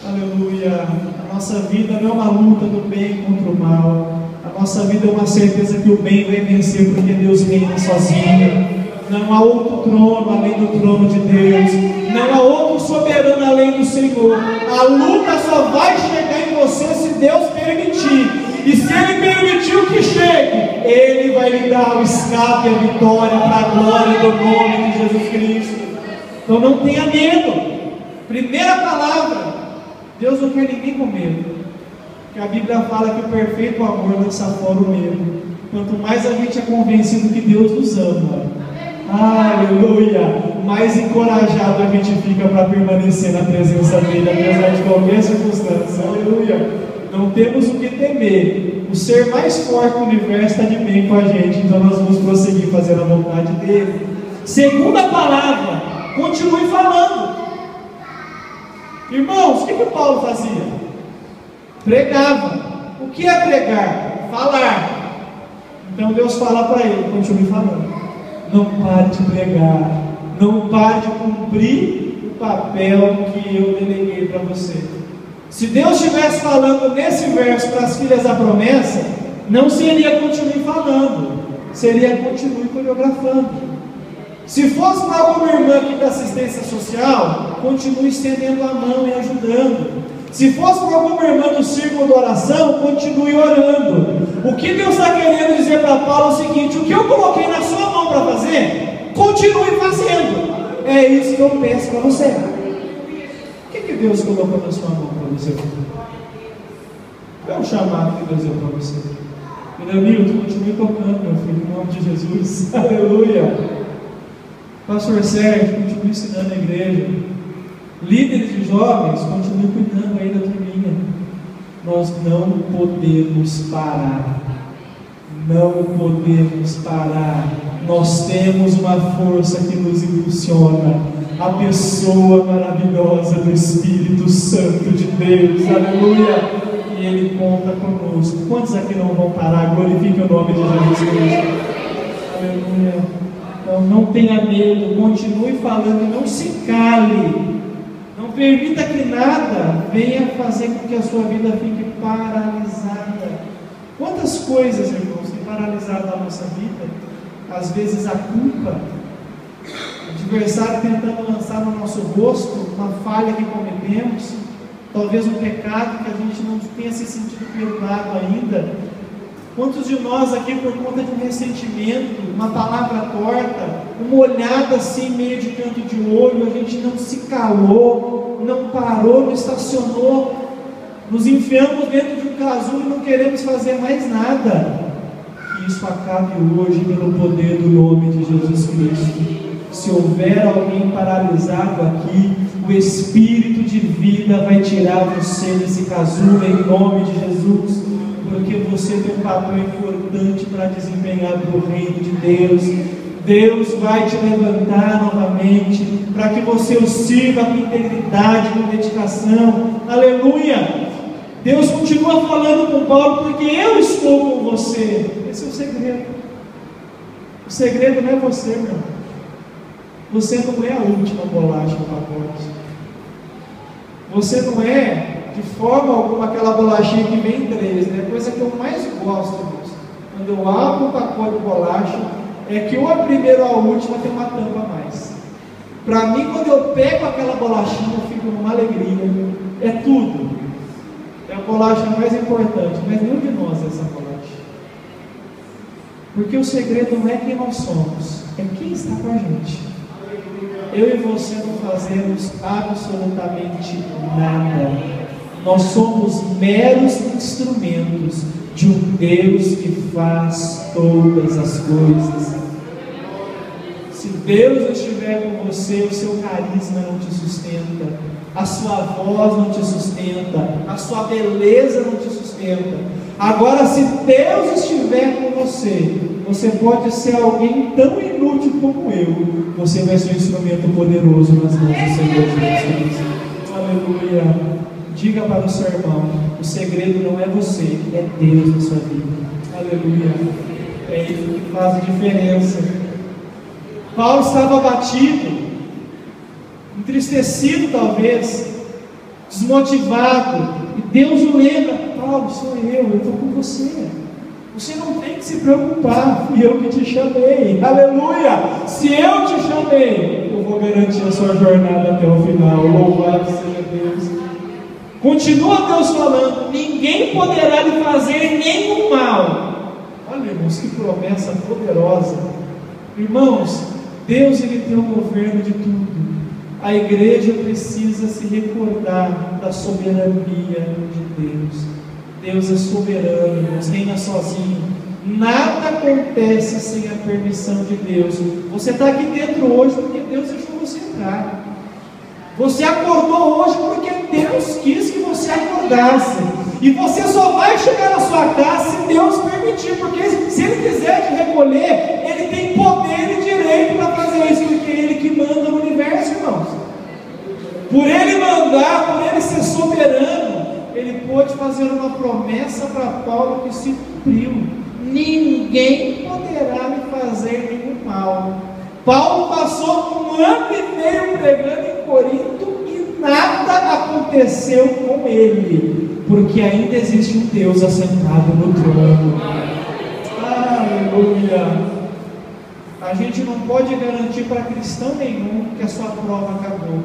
Aleluia. A nossa vida não é uma luta do bem contra o mal. A nossa vida é uma certeza que o bem vai vencer, porque Deus reina sozinho. Não há outro trono além do trono de Deus. Não há outro soberano além do Senhor. A luta só vai chegar em você se Deus permitir. E se Ele permitiu que chegue, Ele vai lhe dar o escape e a vitória para a glória do nome de Jesus Cristo. Então não tenha medo. Primeira palavra: Deus não quer ninguém com medo. Porque a Bíblia fala que o perfeito amor lança fora o medo. Quanto mais a gente é convencido que Deus nos ama, aleluia, mais encorajado a gente fica para permanecer na presença dEle, apesar de qualquer circunstância. Aleluia. Não temos o que temer. O ser mais forte do universo está de bem com a gente. Então nós vamos prosseguir fazendo a vontade dEle. Segunda palavra: continue falando. Irmãos, o que Paulo fazia? Pregava. O que é pregar? Falar. Então Deus fala para ele: continue falando. Não pare de pregar. Não pare de cumprir o papel que eu deleguei para você. Se Deus estivesse falando nesse verso para as filhas da promessa, não seria continue falando, seria continue coreografando. Se fosse para alguma irmã aqui da assistência social, continue estendendo a mão e ajudando. Se fosse para alguma irmã do círculo de oração, continue orando. O que Deus está querendo dizer para Paulo é o seguinte: o que eu coloquei na sua mão para fazer, continue fazendo. É isso que eu peço para você. O que Deus colocou na sua mão para você? Qual é o chamado que Deus deu para você? Meu amigo, continue tocando, meu filho, em nome de Jesus. Aleluia. Pastor Sérgio, continue ensinando a igreja. Líderes de jovens, continue cuidando aí da turminha. Nós não podemos parar. Não podemos parar. Nós temos uma força que nos impulsiona. A pessoa maravilhosa do Espírito Santo de Deus. Aleluia. E Ele conta conosco. Quantos aqui não vão parar? Glorifique o nome de Jesus Cristo. Aleluia. Então não tenha medo. Continue falando. Não se cale. Não permita que nada venha fazer com que a sua vida fique paralisada. Quantas coisas, irmãos, têm paralisado a nossa vida? Às vezes a culpa, o adversário tentando lançar no nosso rosto uma falha que cometemos, talvez um pecado que a gente não tenha se sentido perdoado ainda. Quantos de nós aqui, por conta de um ressentimento, uma palavra torta, uma olhada assim meio de canto de olho, a gente não se calou, não parou, não estacionou, nos enfiamos dentro de um casulo e não queremos fazer mais nada. Que isso acabe hoje pelo poder do nome de Jesus Cristo. Se houver alguém paralisado aqui, o Espírito de vida vai tirar você desse casulo em nome de Jesus, porque você tem um papel importante para desempenhar para o reino de Deus. Deus vai te levantar novamente para que você o sirva com integridade, com dedicação. Aleluia! Deus continua falando com Paulo, porque eu estou com você. Esse é o segredo. O segredo não é você, meu irmão. Você não é a última bolacha do pacote. Você não é, de forma alguma, aquela bolachinha que vem em 3, né? A coisa que eu mais gosto, irmãos, quando eu abro um pacote de bolacha, é que ou a primeira ou a última tem uma tampa a mais. Para mim, quando eu pego aquela bolachinha, eu fico numa alegria. É tudo. É a bolacha mais importante, mas nenhum de nós é essa bolacha. Porque o segredo não é quem nós somos, é quem está com a gente. Eu e você não fazemos absolutamente nada. Nós somos meros instrumentos de um Deus que faz todas as coisas. Se Deus estiver com você, o seu carisma não te sustenta, a sua voz não te sustenta, a sua beleza não te sustenta. Agora, se Deus estiver com você, você pode ser alguém tão inútil como eu, você vai ser um instrumento poderoso nas mãos do Senhor Jesus. Aleluia. Diga para o seu irmão, o segredo não é você, é Deus na sua vida. Aleluia. É isso que faz a diferença. Paulo estava abatido, entristecido talvez, desmotivado, e Deus o lembra: Paulo, sou eu estou com você. Você não tem que se preocupar, fui eu que te chamei. Aleluia! Se eu te chamei, eu vou garantir a sua jornada até o final. Louvado seja Deus. Continua Deus falando: ninguém poderá lhe fazer nenhum mal. Olha, irmãos, que promessa poderosa. Irmãos, Deus, Ele tem o governo de tudo. A igreja precisa se recordar da soberania de Deus. Deus é soberano, Deus reina sozinho. Nada acontece sem a permissão de Deus. Você está aqui dentro hoje porque Deus deixou você entrar. Você acordou hoje porque Deus quis que você acordasse. E você só vai chegar na sua casa se Deus permitir, porque se Ele quiser te recolher, Ele tem poder e direito para fazer isso, porque é Ele que manda no universo, irmãos. Por Ele mandar, por Ele ser soberano, Ele pôde fazer uma promessa para Paulo que se cumpriu: ninguém poderá lhe fazer nenhum mal. Paulo passou 1 ano e meio pregando em Corinto e nada aconteceu com ele, porque ainda existe um Deus assentado no trono. Aleluia! A gente não pode garantir para cristão nenhum que a sua prova acabou.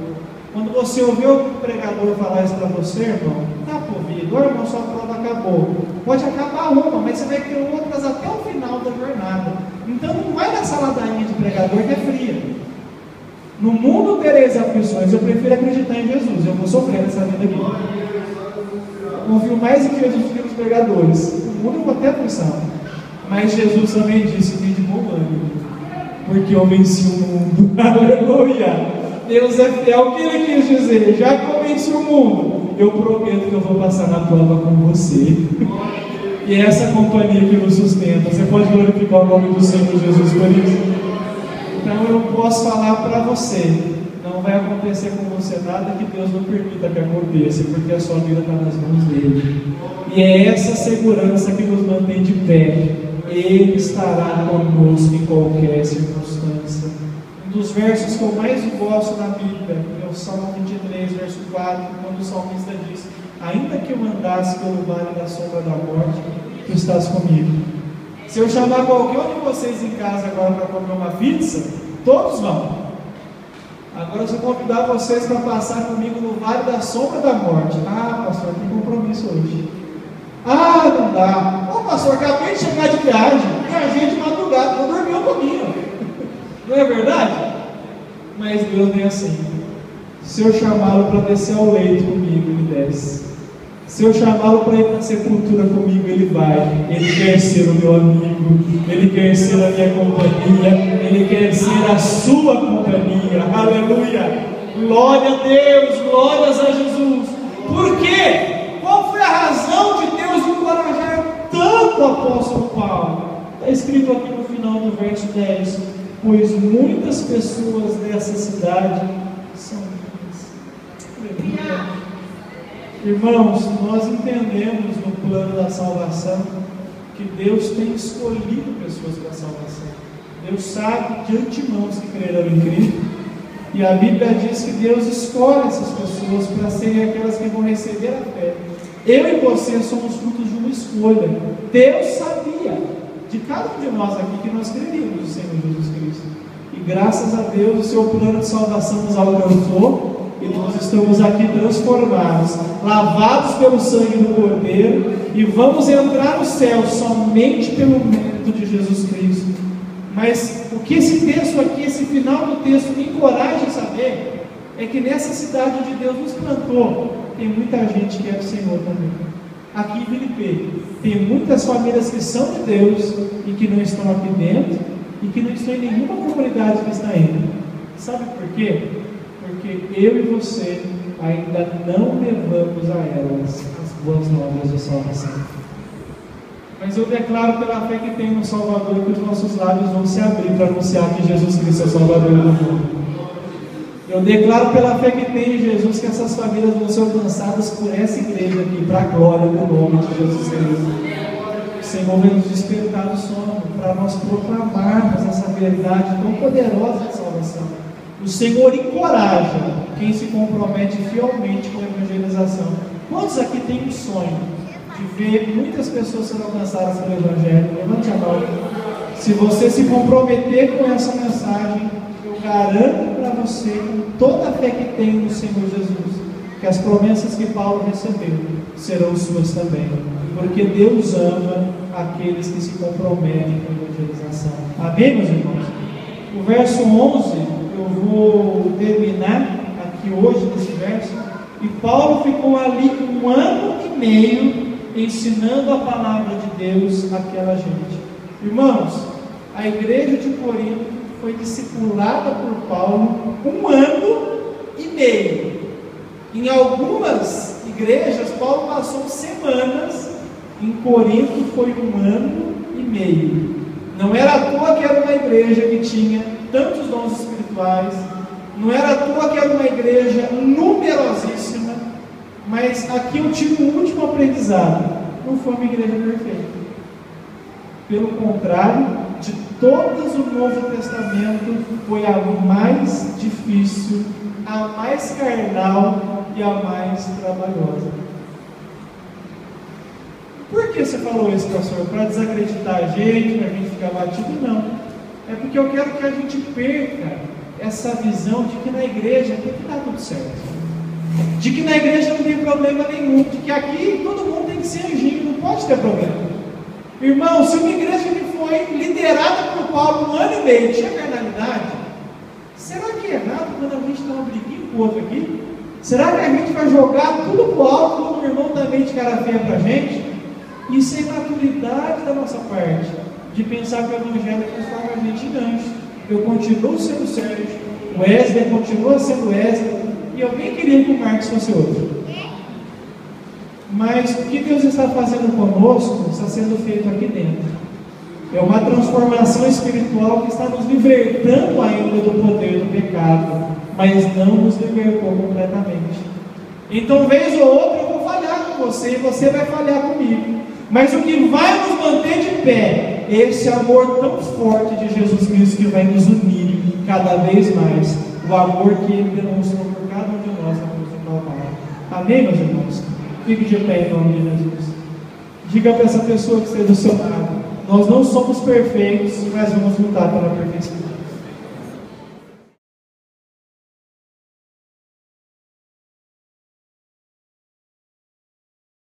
Quando você ouvir o pregador falar isso para você, irmão, dá para ouvir: irmão, sua prova acabou. Pode acabar uma, mas você vai ter outras até o final da jornada. Então não vai nessa ladainha de pregador que é fria. No mundo tereis aflições. Eu prefiro acreditar em Jesus. Eu vou sofrer nessa vida aqui. Eu confio mais em Jesus do que nos pregadores. No mundo eu vou ter aflição, mas Jesus também disse: vem de bom ânimo, porque eu venci o mundo. Aleluia! Deus é fiel. O que Ele quis dizer? Já que eu venci o mundo, eu prometo que eu vou passar na prova com você. E é essa companhia que nos sustenta. Você pode glorificar o nome do Senhor Jesus por isso? Então eu posso falar para você: não vai acontecer com você nada que Deus não permita que aconteça, porque a sua vida está nas mãos dEle. E é essa segurança que nos mantém de pé. Ele estará conosco em qualquer circunstância. Um dos versos que eu mais gosto na Bíblia é o Salmo 23, verso 4, quando o salmista diz: ainda que eu andasse pelo vale da sombra da morte, tu estás comigo. Se eu chamar qualquer um de vocês em casa agora para comer uma pizza, todos vão. Agora, se eu convidar vocês para passar comigo no vale da sombra da morte: ah, pastor, tem compromisso hoje. Ah, não dá. Ô, pastor, acabei de chegar de viagem, viajei de madrugada, vou dormir um pouquinho. Não é verdade? Mas Deus nem assim. Se eu chamá-lo para descer ao leito comigo, Ele desce. Se eu chamá-lo para ir para a sepultura comigo, Ele vai. Ele quer ser o meu amigo, Ele quer ser a minha companhia, Ele quer ser a sua companhia. Aleluia! Glória a Deus, glórias a Jesus. Por quê? Qual foi a razão de Deus encorajar tanto o apóstolo Paulo? Está escrito aqui no final do verso 10: pois muitas pessoas dessa cidade são minhas. Irmãos, nós entendemos no plano da salvação que Deus tem escolhido pessoas para a salvação. Deus sabe de antemão os que crerão em Cristo, e a Bíblia diz que Deus escolhe essas pessoas para serem aquelas que vão receber a fé. Eu e você somos frutos de uma escolha. Deus sabia de cada um de nós aqui que nós creríamos no Senhor Jesus Cristo, e graças a Deus o seu plano de salvação nos alcançou, e nós estamos aqui transformados, lavados pelo sangue do Cordeiro, e vamos entrar no céu somente pelo mérito de Jesus Cristo. Mas o que esse texto aqui, esse final do texto me encoraja a saber, é que nessa cidade onde Deus nos plantou, tem muita gente que é do Senhor também. Aqui em Filipe, tem muitas famílias que são de Deus e que não estão aqui dentro e que não estão em nenhuma comunidade que está indo. Sabe por quê? Porque eu e você ainda não levamos a elas as boas novas de salvação. Mas eu declaro pela fé que tem no Salvador que os nossos lábios vão se abrir para anunciar que Jesus Cristo é o Salvador do mundo. Eu declaro pela fé que tem em Jesus que essas famílias vão ser alcançadas por essa igreja aqui, para a glória do nome de Jesus Cristo. O Senhor vem nos despertar do sono para nós proclamarmos essa verdade tão poderosa de salvação. O Senhor encoraja quem se compromete fielmente com a evangelização. Quantos aqui têm um sonho de ver muitas pessoas sendo alcançadas pelo Evangelho? Levante a mão. Se você se comprometer com essa mensagem, eu garanto para você, com toda a fé que tem no Senhor Jesus, que as promessas que Paulo recebeu serão suas também, porque Deus ama aqueles que se comprometem com a evangelização. Amém, meus irmãos? O verso 11, eu vou terminar aqui hoje nesse verso, e Paulo ficou ali 1 ano e meio ensinando a palavra de Deus àquela gente. Irmãos, a igreja de Corinto foi discipulada por Paulo 1 ano e meio. Em algumas igrejas, Paulo passou semanas. Em Corinto foi 1 ano e meio. Não era à toa que era uma igreja que tinha tantos dons espirituais, não era à toa que era uma igreja numerosíssima, mas aqui eu tive um último aprendizado: não foi uma igreja perfeita. Pelo contrário, de todas o Novo Testamento foi a mais difícil, a mais carnal e a mais trabalhosa. Por que você falou isso, pastor? Para desacreditar a gente, para a gente ficar batido? Não. É porque eu quero que a gente perca essa visão de que na igreja tem que dar tudo certo, de que na igreja não tem problema nenhum, de que aqui todo mundo tem que ser anjinho, não pode ter problema. Irmão, se uma igreja que foi liderada por Paulo 1 ano e meio tinha carnalidade, será que é errado quando a gente dá uma briguinha com o outro aqui? Será que a gente vai jogar tudo pro alto quando o irmão também de cara feia pra gente? Isso é imaturidade da nossa parte, de pensar que o evangelho transforma a gente em anjo. Eu continuo sendo Sérgio, o Wesley continua sendo Wesley, e eu nem queria que o Marcos fosse outro. Mas o que Deus está fazendo conosco está sendo feito aqui dentro. É uma transformação espiritual que está nos libertando ainda do poder do pecado, mas não nos libertou completamente. Então, vez ou outra, eu vou falhar com você e você vai falhar comigo. Mas o que vai nos manter de pé é esse amor tão forte de Jesus Cristo, que vai nos unir cada vez mais. O amor que Ele demonstrou por cada um de nós na cruz do Calvário. Amém, meus irmãos? Fique de pé em nome de Jesus. Diga para essa pessoa que esteja do seu lado: nós não somos perfeitos, mas vamos lutar pela perfeição.